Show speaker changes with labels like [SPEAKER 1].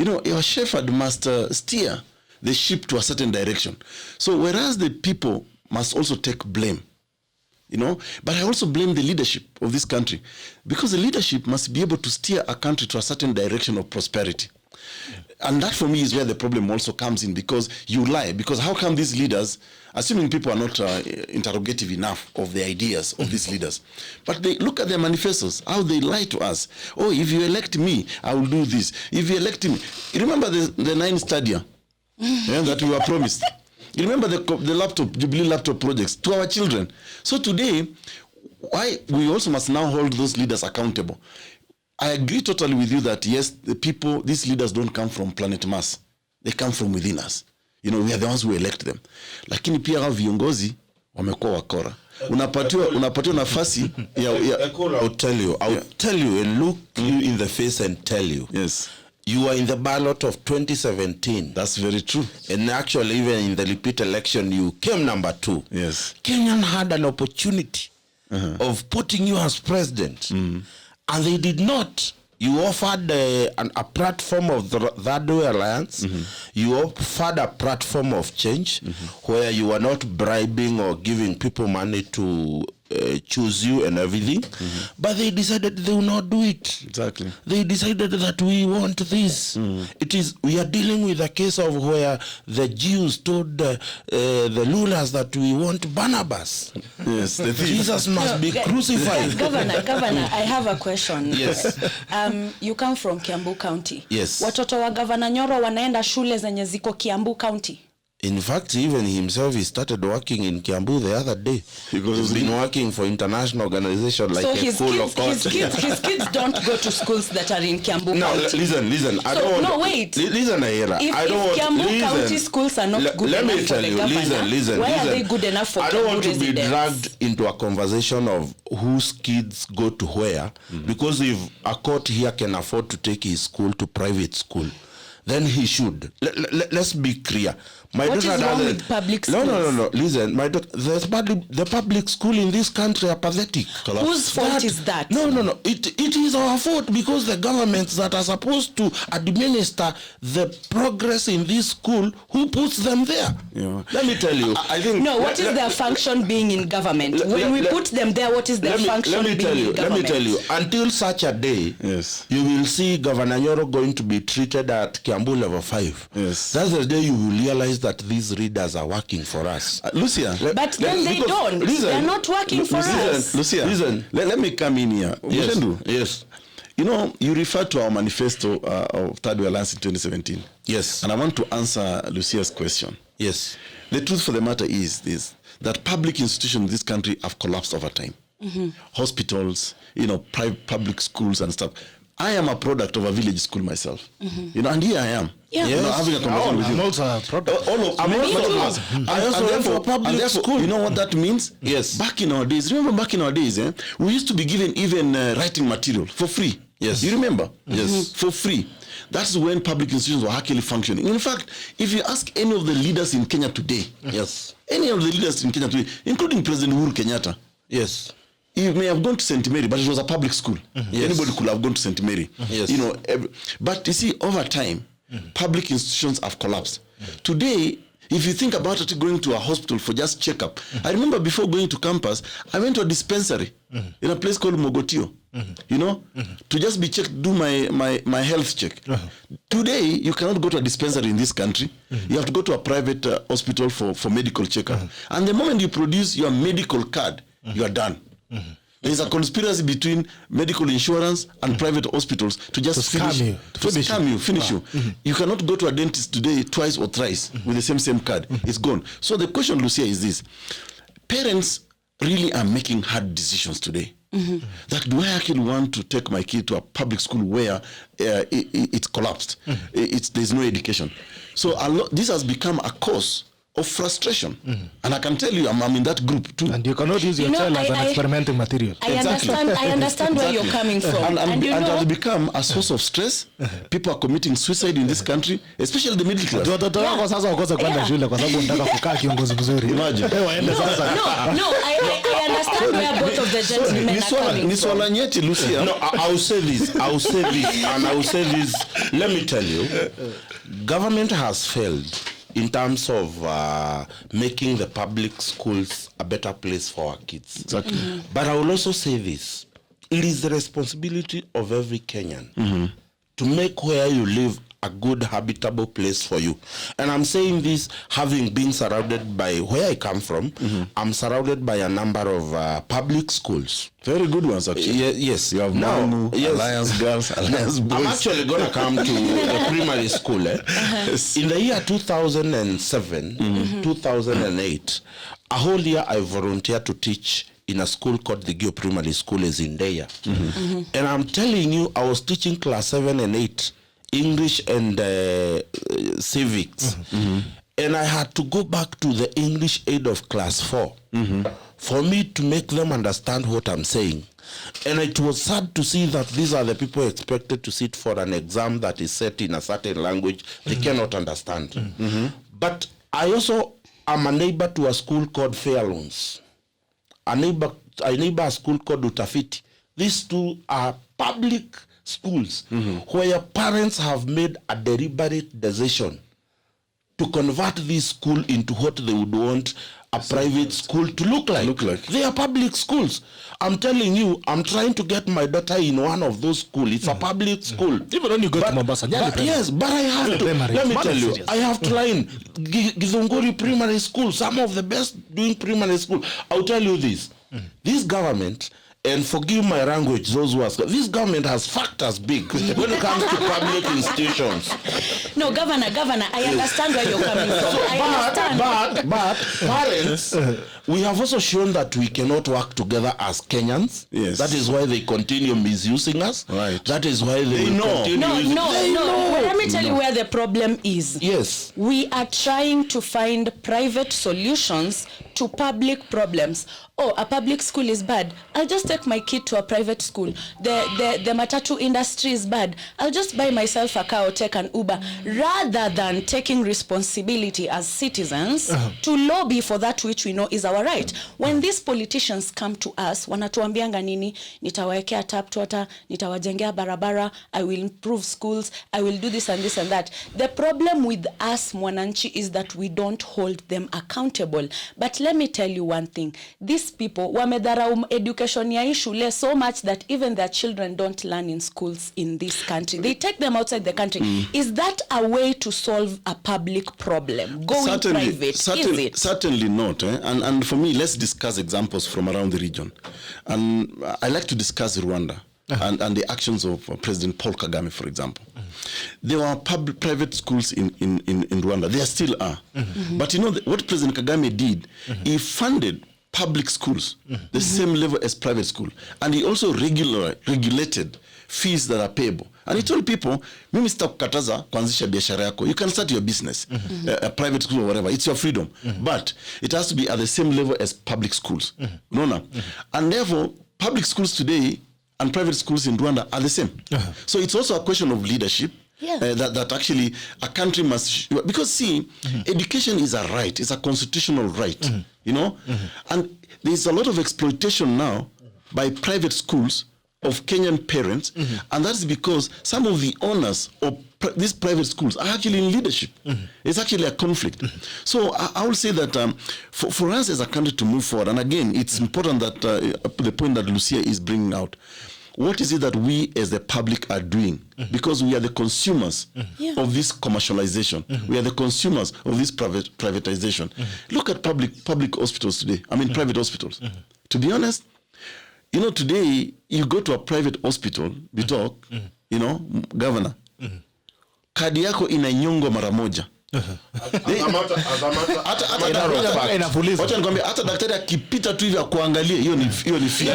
[SPEAKER 1] your shepherd must steer the sheep to a certain direction. So whereas the people must also take blame, but I also blame the leadership of this country, because the leadership must be able to steer a country to a certain direction of prosperity. And that for me is where the problem also comes in, because you lie. Because how come these leaders, assuming people are not interrogative enough of the ideas of these leaders, but they look at their manifestos, how they lie to us. Oh, if you elect me, I will do this. If you elect me, you remember the 9 stadia that we were promised. You remember the laptop, Jubilee laptop projects to our children. So today, why we also must now hold those leaders accountable. I agree totally with you that yes, these leaders don't come from planet Mars. They come from within us. We are the ones who elect them. Lakini pia hao viongozi wamekuwa wakora. Unapatiwa nafasi
[SPEAKER 2] I'll tell you and look you in the face and tell you.
[SPEAKER 1] Yes.
[SPEAKER 2] You were in the ballot of 2017.
[SPEAKER 1] That's very true.
[SPEAKER 2] And actually, even in the repeat election, you came number 2.
[SPEAKER 1] Yes.
[SPEAKER 2] Kenyan had an opportunity of putting you as president. And they did not. You offered a platform of the Third Way Alliance. You offered a platform of change where you were not bribing or giving people money to choose you and everything. But they decided they will not do it.
[SPEAKER 1] Exactly.
[SPEAKER 2] They decided that we want this. We are dealing with a case of where the Jews told the rulers that we want Barnabas.
[SPEAKER 1] Yes.
[SPEAKER 2] Jesus must be crucified.
[SPEAKER 3] Governor, I have a question.
[SPEAKER 2] Yes.
[SPEAKER 3] You come from Kiambu County.
[SPEAKER 2] Yes.
[SPEAKER 3] Watoto wa Governor Nyoro wanaenda shule zenye ziko Kiambu County.
[SPEAKER 2] In fact, even himself, he started working in Kiambu the other day. He's been working for international organization like
[SPEAKER 3] his kids don't go to schools that are in Kiambu County.
[SPEAKER 2] Listen.
[SPEAKER 3] Listen, Ahera. If Kiambu County schools are not good enough for the governor, why are they good enough for Kiambu residents?
[SPEAKER 2] I don't want to be dragged into a conversation of whose kids go to where, because if a court here can afford to take his school to private school, then he should. Let's be clear.
[SPEAKER 3] What is wrong with public schools?
[SPEAKER 2] No. Listen, the public school in this country are pathetic.
[SPEAKER 3] Whose fault is that?
[SPEAKER 2] No. It is our fault, because the governments that are supposed to administer the progress in this school, who puts them there? Let me tell you.
[SPEAKER 1] I think.
[SPEAKER 3] No, what is their function being in government? When we put them there, what is their function being in government?
[SPEAKER 2] Let me tell you. Until such a day,
[SPEAKER 1] yes,
[SPEAKER 2] you will see Governor Nyoro going to be treated at Kiambu level 5.
[SPEAKER 1] Yes.
[SPEAKER 2] That's the day you will realize that these readers are working for us.
[SPEAKER 1] Lucia.
[SPEAKER 3] But then they don't. They're not working for us.
[SPEAKER 1] Lucia, let me come in here.
[SPEAKER 2] Yes.
[SPEAKER 1] You referred to our manifesto of Third Way Alliance in 2017.
[SPEAKER 2] Yes.
[SPEAKER 1] And I want to answer Lucia's question.
[SPEAKER 2] Yes.
[SPEAKER 1] The truth for the matter is this, that public institutions in this country have collapsed over time. Hospitals, public schools and stuff. I am a product of a village school myself. And here I am.
[SPEAKER 3] Yeah.
[SPEAKER 1] Having a conversation with you.
[SPEAKER 4] I'm also a product.
[SPEAKER 2] I also went for public school.
[SPEAKER 1] You know what that means?
[SPEAKER 2] Yes.
[SPEAKER 1] Back in our days, we used to be given even writing material for free.
[SPEAKER 2] Yes.
[SPEAKER 1] You remember?
[SPEAKER 2] Yes.
[SPEAKER 1] For free. That's when public institutions were actually functioning. In fact, if you ask any of the leaders in Kenya today,
[SPEAKER 2] yes,
[SPEAKER 1] any of the leaders in Kenya today, including President Uhuru Kenyatta,
[SPEAKER 2] yes,
[SPEAKER 1] he may have gone to St. Mary, but it was a public school.
[SPEAKER 2] Yes.
[SPEAKER 1] Anybody could have gone to St. Mary.
[SPEAKER 2] Yes.
[SPEAKER 1] But you see, over time, public institutions have collapsed. Today, if you think about it, going to a hospital for just checkup. I remember before going to campus, I went to a dispensary in a place called Mogotio, to just be checked, do my health check. Today, you cannot go to a dispensary in this country. You have to go to a private hospital for medical checkup. And the moment you produce your medical card, you are done. There is a conspiracy between medical insurance and private hospitals to just finish you. You cannot go to a dentist today twice or thrice with the same card. It's gone. So the question, Lucia, is this. Parents really are making hard decisions today. That do I actually want to take my kid to a public school where it's collapsed? There's no education. So this has become a cause of frustration. And I can tell you, I'm in that group too.
[SPEAKER 4] And you cannot use your child as an experimental material.
[SPEAKER 3] I understand where you're coming from.
[SPEAKER 1] And it has become a source of stress. People are committing suicide in this country, especially the middle class. Imagine.
[SPEAKER 3] No, I understand where both of the gentlemen are coming from.
[SPEAKER 2] No, I will say this, and I will say this let me tell you, government has failed in terms of making the public schools a better place for our kids.
[SPEAKER 1] Exactly.
[SPEAKER 2] But I will also say this. It is the responsibility of every Kenyan to make where you live a good habitable place for you. And I'm saying this having been surrounded by where I come from. I'm surrounded by a number of public schools.
[SPEAKER 1] Very good ones, actually.
[SPEAKER 2] Yes.
[SPEAKER 1] You have Manu, Alliance Girls, Alliance Boys.
[SPEAKER 2] I'm actually going to come to the primary school. In the year 2007, 2008, a whole year I volunteered to teach in a school called the Gio Primary School is in Deya. And I'm telling you, I was teaching class 7 and 8, English and civics. And I had to go back to the English aid of class 4 for me to make them understand what I'm saying. And it was sad to see that these are the people expected to sit for an exam that is set in a certain language they cannot understand. But I also am a neighbor to a school called Fairlawns. A neighbor a school called Utafiti. These two are public schools where parents have made a deliberate decision to convert this school into what they would want a private school to look like. They are public schools. I'm telling you, I'm trying to get my daughter in one of those schools. It's a public school.
[SPEAKER 4] Even when you go to Mombasa.
[SPEAKER 2] Yes, but I have to. Let me tell you, I have to line Githunguri Primary School, some of the best doing primary school. I'll tell you this. This government, and forgive my language, those who ask, this government has fucked us big when it comes to public institutions.
[SPEAKER 3] No, Governor, I understand where you're coming from.
[SPEAKER 2] But parents, we have also shown that we cannot work together as Kenyans.
[SPEAKER 1] Yes.
[SPEAKER 2] That is why they continue misusing us.
[SPEAKER 1] Right.
[SPEAKER 2] That is why they will continue.
[SPEAKER 3] No. Well, let me tell you where the problem is.
[SPEAKER 2] Yes.
[SPEAKER 3] We are trying to find private solutions to public problems. Oh, a public school is bad. I'll just take my kid to a private school. The matatu industry is bad. I'll just buy myself a car or take an Uber, rather than taking responsibility as citizens to lobby for that which we know is our right. When these politicians come to us, wanatuambianga nini, nitawaekea tap water, nitawajengea barabara, I will improve schools, I will do this and this and that. The problem with us, Mwananchi, is that we don't hold them accountable. But let me tell you one thing. These people wamedharau education ya shule so much that even their children don't learn in schools in this country. They take them outside the country. Is that a way to solve a public problem? Going private, is it?
[SPEAKER 1] Certainly not. And for me, let's discuss examples from around the region. And I like to discuss Rwanda and the actions of President Paul Kagame, for example. There were private schools in Rwanda. There still are. But you know what President Kagame did? He funded public schools the same level as private school, and he also regulated fees that are payable. And he told people, mimi sitakukataza kuanzisha biashara yako. You can start your business, a private school or whatever. It's your freedom. But it has to be at the same level as public schools. And therefore, public schools today and private schools in Rwanda are the same. So it's also a question of leadership. That actually a country must, because see, education is a right, it's a constitutional right, you know, and there's a lot of exploitation now by private schools of Kenyan parents, and that's because some of the owners of these private schools are actually in leadership. It's actually a conflict. So I will say that for us as a country to move forward, and again, it's important that the point that Lucia is bringing out, what is it that we as the public are doing? Because we are the consumers of this commercialization. We are the consumers of this privatization. Look at public hospitals today. I mean, private hospitals. To be honest, you know, today you go to a private hospital, we talk, you know, Governor, kadi yako inanyongwa mara moja. Hata daktari akipita tu hivi akuangalie, hiyo ni fee.